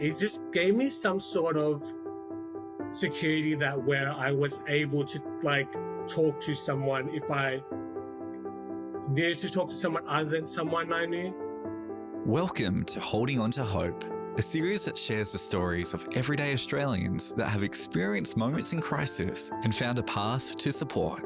It just gave me some sort of security that where I was able to talk to someone if I needed to talk to someone other than someone I knew. Welcome to Holding On to Hope, a series that shares the stories of everyday Australians that have experienced moments in crisis and found a path to support.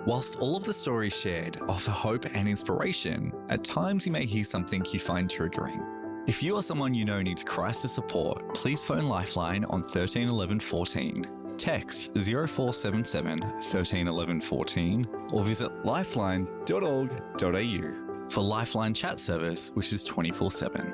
Whilst all of the stories shared offer hope and inspiration, at times you may hear something you find triggering. If you or someone you know needs crisis support, please phone Lifeline on 13 11 14, text 0477 13 11 14, or visit lifeline.org.au for Lifeline chat service, which is 24/7.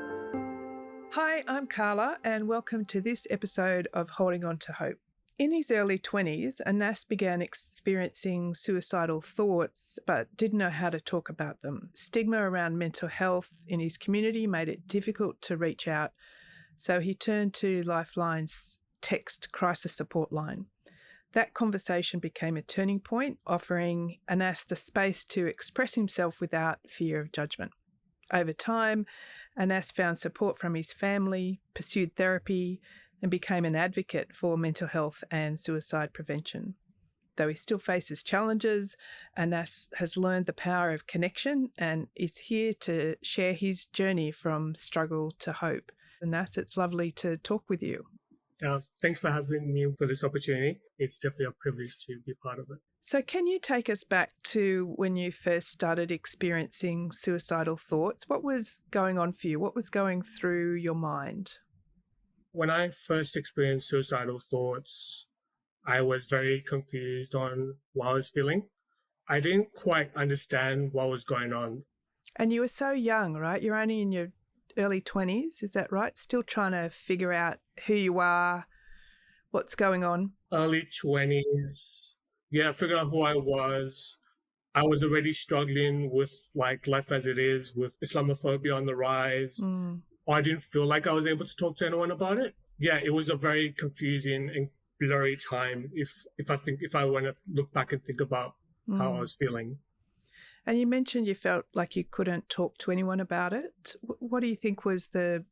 Hi, I'm Carla, and welcome to this episode of Holding On to Hope. In his early 20s, Anas began experiencing suicidal thoughts but didn't know how to talk about them. Stigma around mental health in his community made it difficult to reach out, so he turned to Lifeline's text crisis support line. That conversation became a turning point, offering Anas the space to express himself without fear of judgment. Over time, Anas found support from his family, pursued therapy, and became an advocate for mental health and suicide prevention. Though he still faces challenges, Anas has learned the power of connection and is here to share his journey from struggle to hope. Anas, it's lovely to talk with you. Thanks for having me for this opportunity. It's definitely a privilege to be part of it. So can you take us back to when you first started experiencing suicidal thoughts? What was going on for you? What was going through your mind? When I first experienced suicidal thoughts, I was very confused on what I was feeling. I didn't quite understand what was going on. And you were so young, right? You're only in your early 20s, is that right? Still trying to figure out who you are, what's going on? Early 20s. Yeah, I figured out who I was. I was already struggling with life as it is, with Islamophobia on the rise. I didn't feel like I was able to talk to anyone about it. Yeah, it was a very confusing and blurry time if I want to look back and think about how I was feeling. And you mentioned you felt like you couldn't talk to anyone about it. What do you think was the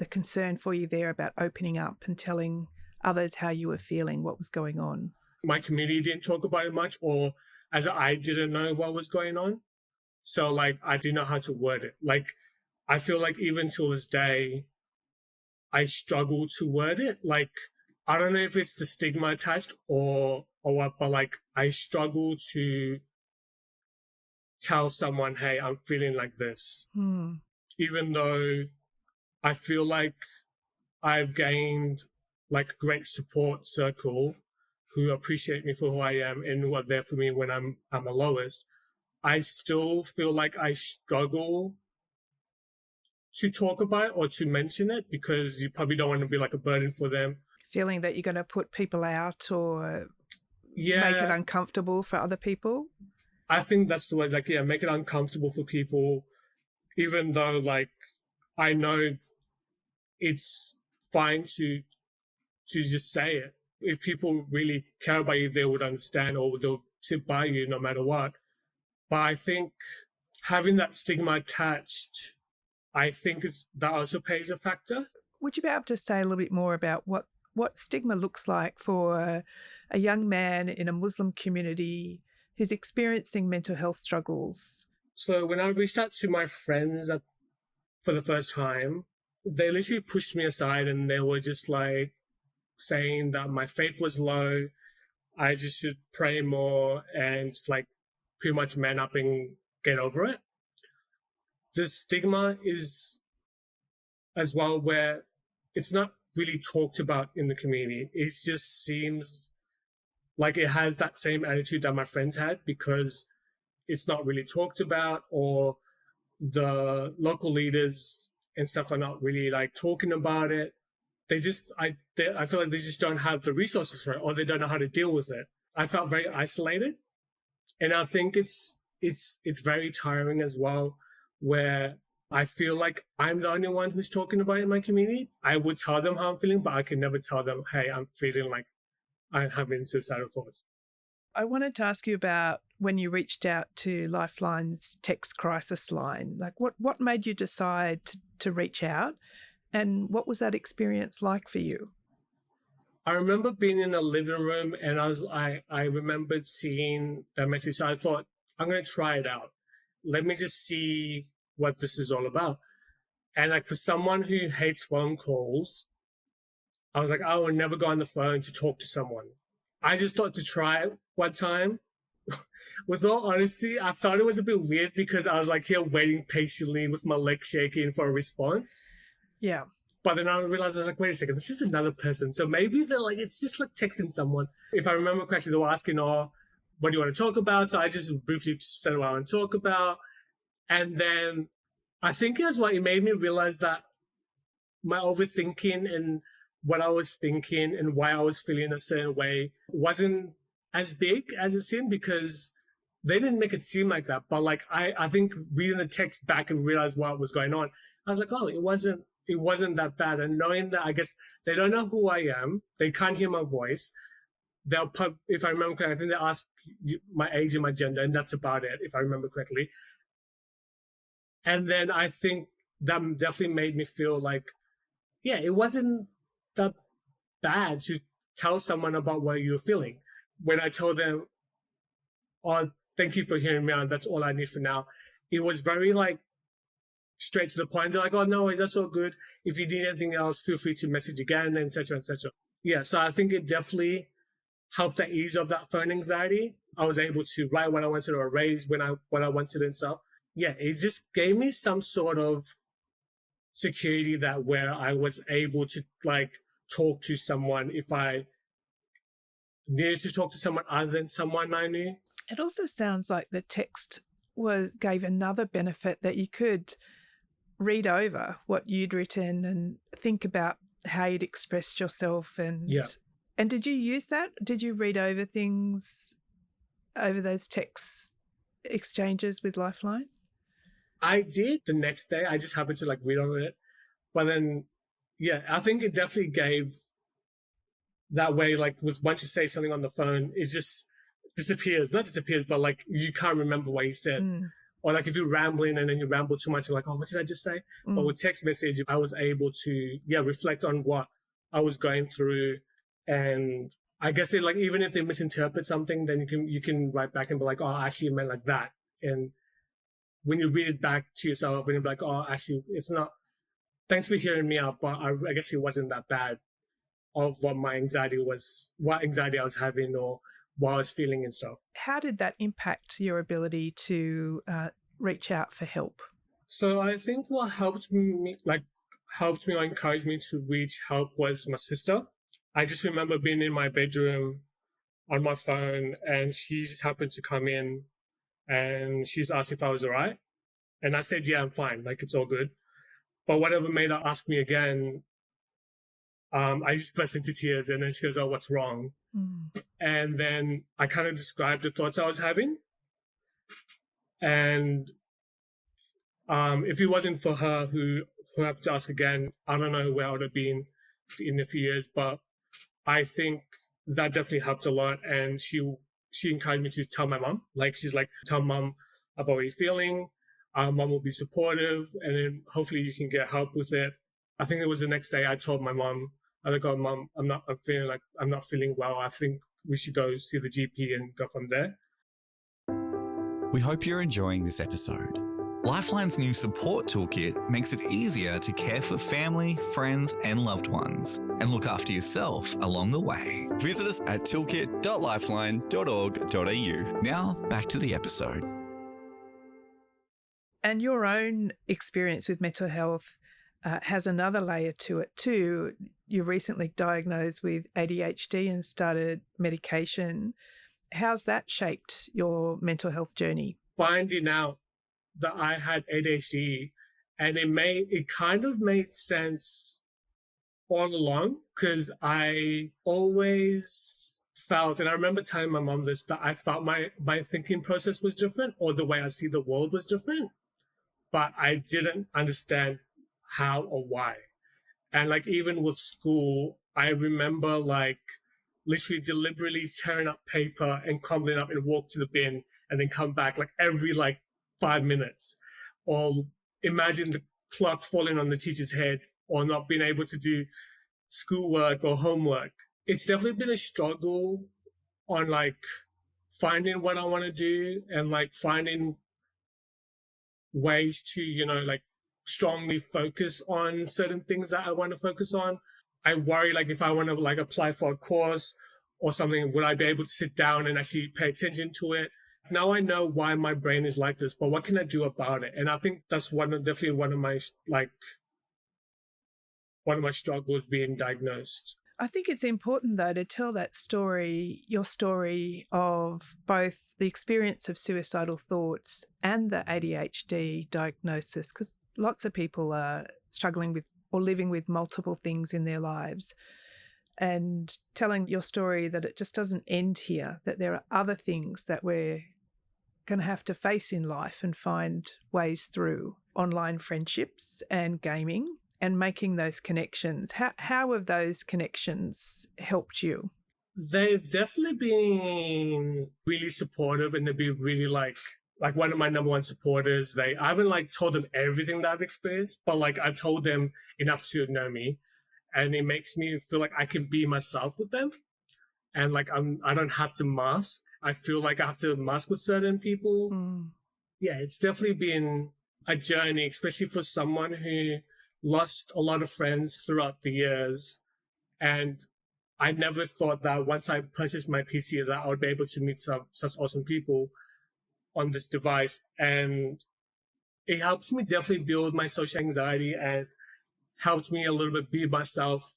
concern for you there about opening up and telling others how you were feeling, what was going on? My community didn't talk about it much, or as I didn't know what was going on. So I didn't know how to word it. I feel like even till this day, I struggle to word it. I don't know if it's the stigma attached or what, but I struggle to tell someone, hey, I'm feeling like this. Even though I feel like I've gained a great support circle who appreciate me for who I am and who are there for me when I'm the lowest, I still feel like I struggle to talk about it or to mention it because you probably don't want to be a burden for them. Feeling that you're going to put people out or make it uncomfortable for other people? I think that's the way, make it uncomfortable for people, even though, I know it's fine to just say it. If people really care about you, they would understand or they'll sit by you no matter what. But I think having that stigma attached, I think that also plays a factor. Would you be able to say a little bit more about what stigma looks like for a young man in a Muslim community who's experiencing mental health struggles? So when I reached out to my friends for the first time, they literally pushed me aside and they were just saying that my faith was low, I just should pray more and pretty much man up and get over it. The stigma is as well where it's not really talked about in the community. It just seems like it has that same attitude that my friends had because it's not really talked about, or the local leaders and stuff are not really talking about it. I feel like they just don't have the resources for it, or they don't know how to deal with it. I felt very isolated, and I think it's very tiring as well, where I feel like I'm the only one who's talking about it in my community. I would tell them how I'm feeling, but I can never tell them, hey, I'm feeling like I'm having suicidal thoughts. I wanted to ask you about when you reached out to Lifeline's text crisis line. What made you decide to reach out, And what was that experience like for you? I remember being in the living room and I remembered seeing that message. So I thought, I'm going to try it out. Let me just see what this is all about. And like for someone who hates phone calls, I was like, I will never go on the phone to talk to someone. I just thought to try it one time. With all honesty, I felt it was a bit weird because I was like here waiting patiently with my legs shaking for a response. Yeah. But then I realized, I was like, wait a second, this is another person. So maybe they're like, it's just like texting someone. If I remember correctly, they were asking, oh, what do you want to talk about? So I just briefly said what I want to talk about. And then I think that's what it made me realize that my overthinking and what I was thinking and why I was feeling a certain way wasn't as big as it seemed, because they didn't make it seem like that. But like I think reading the text back and realize what was going on, I was like, oh, it wasn't that bad. And knowing that, I guess they don't know who I am, they can't hear my voice. If I remember correctly, I think they ask my age and my gender, and that's about it, if I remember correctly. And then I think that definitely made me feel like, yeah, it wasn't that bad to tell someone about what you're feeling. When I told them, oh, thank you for hearing me out, that's all I need for now, it was very like straight to the point. They're like, oh, no worries, that's all good. If you need anything else, feel free to message again, etc., etc. Yeah, so I think it definitely helped the ease of that phone anxiety. I was able to write what I wanted or erase when I wanted and stuff. Yeah, it just gave me some sort of security that where I was able to like talk to someone if I needed to talk to someone other than someone I knew. It also sounds like the text gave another benefit that you could read over what you'd written and think about how you'd expressed yourself. And did you use that? Did you read over things over those text exchanges with Lifeline? I did the next day. I just happened to like read over it. But then, yeah, I think it definitely gave that way, like once you say something on the phone, it just disappears. Not disappears, but like you can't remember what you said. Or like if you're rambling and then you ramble too much, you're like, oh, what did I just say? But with text message, I was able to, reflect on what I was going through. And I guess it like, even if they misinterpret something, then you can write back and be like, oh, actually it meant like that. And when you read it back to yourself and you're like, oh, actually it's not, thanks for hearing me out, but I guess it wasn't that bad of what anxiety I was having or what I was feeling and stuff. How did that impact your ability to reach out for help? So I think what helped me or encouraged me to reach help was my sister. I just remember being in my bedroom on my phone and she's happened to come in and she's asked if I was all right. And I said, yeah, I'm fine. Like, it's all good. But whatever made her ask me again, I just burst into tears and then she goes, oh, what's wrong? And then I kind of described the thoughts I was having. And if it wasn't for her who happened to ask again, I don't know where I would have been in a few years, but I think that definitely helped a lot. And she encouraged me to tell my mom. Like, she's like, tell mom about what you're feeling. Mom will be supportive and then hopefully you can get help with it. I think it was the next day I told my mom, I was like, oh, Mom, I'm not feeling well. I think we should go see the GP and go from there. We hope you're enjoying this episode. Lifeline's new support toolkit makes it easier to care for family, friends, and loved ones, and look after yourself along the way. Visit us at toolkit.lifeline.org.au. Now, back to the episode. And your own experience with mental health has another layer to it too. You're recently diagnosed with ADHD and started medication. How's that shaped your mental health journey? Finding out that I had ADHD, and it kind of made sense all along, because I always felt, and I remember telling my mom this, that I felt my thinking process was different or the way I see the world was different, but I didn't understand how or why. And like even with school, I remember like literally deliberately tearing up paper and crumbling up and walk to the bin and then come back like every like 5 minutes. Or imagine the clock falling on the teacher's head or not being able to do schoolwork or homework. It's definitely been a struggle on like finding what I want to do and like finding ways to, like strongly focus on certain things that I want to focus on. I worry like if I want to like apply for a course or something, would I be able to sit down and actually pay attention to it? Now I know why my brain is like this, but what can I do about it? And I think that's definitely one of my struggles being diagnosed. I think it's important, though, to tell that story, your story of both the experience of suicidal thoughts and the ADHD diagnosis, because lots of people are struggling with or living with multiple things in their lives, and telling your story that it just doesn't end here, that there are other things that we're going to have to face in life and find ways through. Online friendships and gaming and making those connections. How have those connections helped you? They've definitely been really supportive, and they've been really like one of my number one supporters. I haven't like told them everything that I've experienced, but like I've told them enough to know me, and it makes me feel like I can be myself with them, and like I don't have to mask. I feel like I have to mask with certain people. Yeah, it's definitely been a journey, especially for someone who lost a lot of friends throughout the years. And I never thought that once I purchased my PC that I would be able to meet such awesome people on this device. And it helped me definitely build my social anxiety and helped me a little bit be myself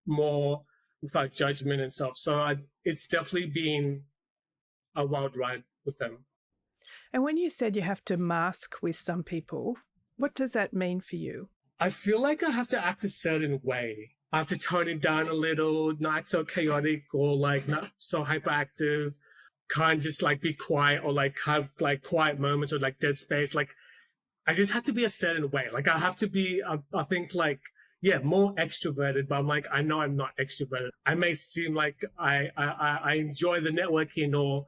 more without judgment and stuff. So it's definitely been a wild ride with them. And when you said you have to mask with some people, what does that mean for you? I feel like I have to act a certain way. I have to tone it down a little, not act so chaotic or like not so hyperactive. Can't just like be quiet or like have like quiet moments or like dead space. Like I just have to be a certain way. Like I have to be, I think like, yeah, more extroverted, but I'm like, I know I'm not extroverted. I may seem like I enjoy the networking or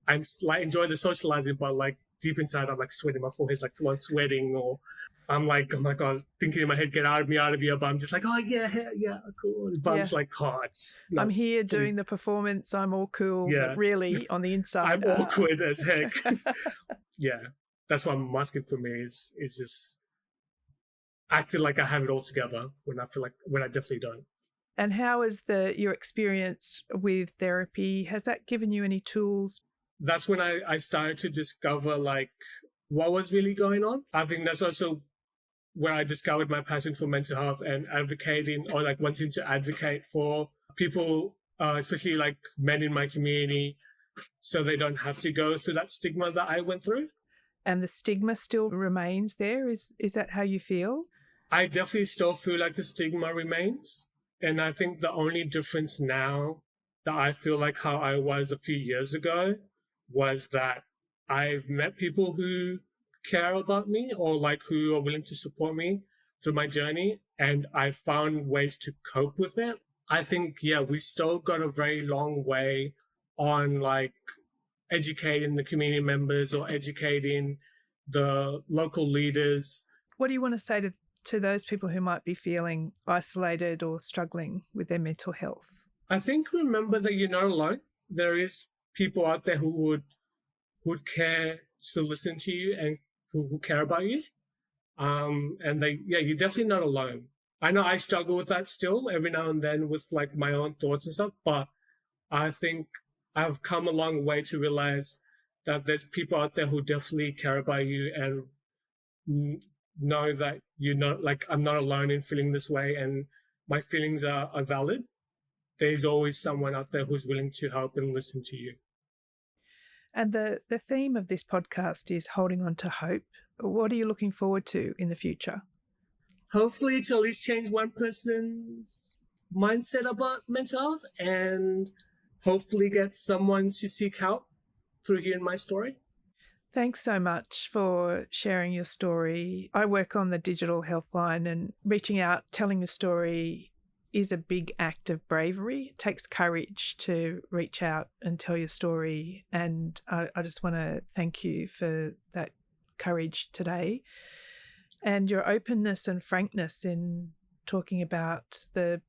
I'm like enjoy the socializing, but like deep inside, I'm like sweating. My forehead's like full on sweating, or I'm like, oh my God, thinking in my head, get out of here. But I'm just like, oh yeah, cool. But I'm just like, oh, I'm here doing the performance. I'm all cool, but really on the inside, I'm awkward as heck. Yeah, that's what masking for me is just acting like I have it all together when I definitely don't. And how is your experience with therapy? Has that given you any tools? That's when I started to discover like what was really going on. I think that's also where I discovered my passion for mental health and advocating or like wanting to advocate for people, especially like men in my community, so they don't have to go through that stigma that I went through. And the stigma still remains there? Is that how you feel? I definitely still feel like the stigma remains. And I think the only difference now that I feel like how I was a few years ago was that I've met people who care about me or like who are willing to support me through my journey, and I found ways to cope with it. I think, yeah, we still got a very long way on like educating the community members or educating the local leaders. What do you want to say to those people who might be feeling isolated or struggling with their mental health? I think remember that you're not alone. There is people out there who would care to listen to you and who care about you. And you're definitely not alone. I know I struggle with that still every now and then with like my own thoughts and stuff, but I think I've come a long way to realize that there's people out there who definitely care about you and know that you're not like, I'm not alone in feeling this way and my feelings are valid. There's always someone out there who's willing to help and listen to you. And the theme of this podcast is holding on to hope. What are you looking forward to in the future? Hopefully to at least change one person's mindset about mental health and hopefully get someone to seek help through hearing my story. Thanks so much for sharing your story. I work on the digital Healthline, and reaching out, telling your story is a big act of bravery. It takes courage to reach out and tell your story. And I just want to thank you for that courage today and your openness and frankness in talking about the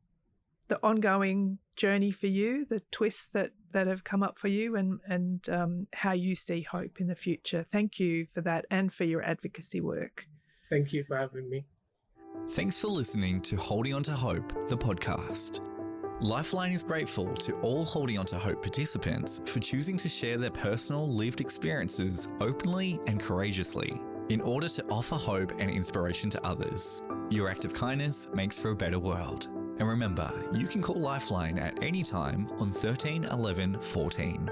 ongoing journey for you, the twists that have come up for you, and how you see hope in the future. Thank you for that and for your advocacy work. Thank you for having me. Thanks for listening to Holding On to Hope, the podcast. Lifeline is grateful to all Holding On to Hope participants for choosing to share their personal lived experiences openly and courageously in order to offer hope and inspiration to others. Your act of kindness makes for a better world. And remember, you can call Lifeline at any time on 13 11 14.